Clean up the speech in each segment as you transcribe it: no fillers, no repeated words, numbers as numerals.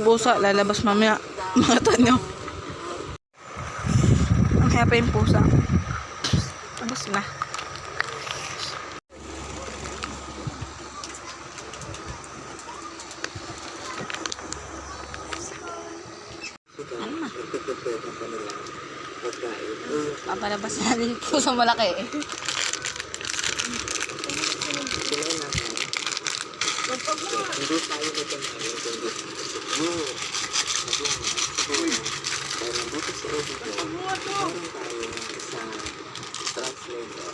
yung pusa, lalabas mamaya. Mga tanyo. Ang pa yung pusa. Tapos na. Ano na? Papalabas na din yung pusa malaki eh. Hindi tayo nito ngayon, kundi dahil mabuti sa edito, meron tayo isang translator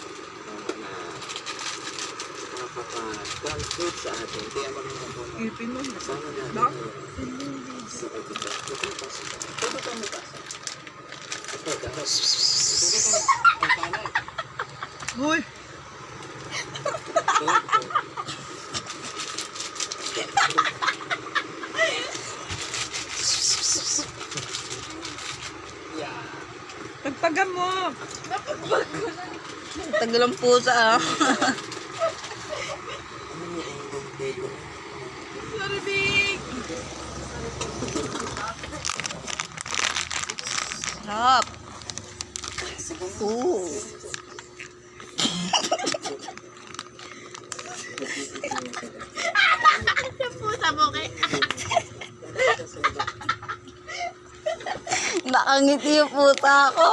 na makapag-translate sa atin. Kaya magandang po na kasama natin sa editor. Ito pasok. Ito ba mo pasok? Ito, dapat. Hoy! Pagpagan mo. Tagal ang pusa ah. Sorry, Big. Sarap. Ooh. Yung pusa mo kay. Nakangiti yung pusa ko.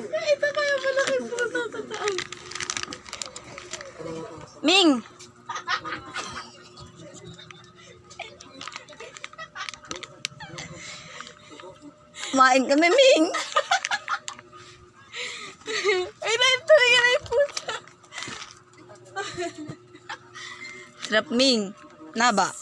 Ito kaya malaking pusa sa taas. Ming! Kumain kami, Ming! Ay, na yung pusa. Sarap, Ming. Naba.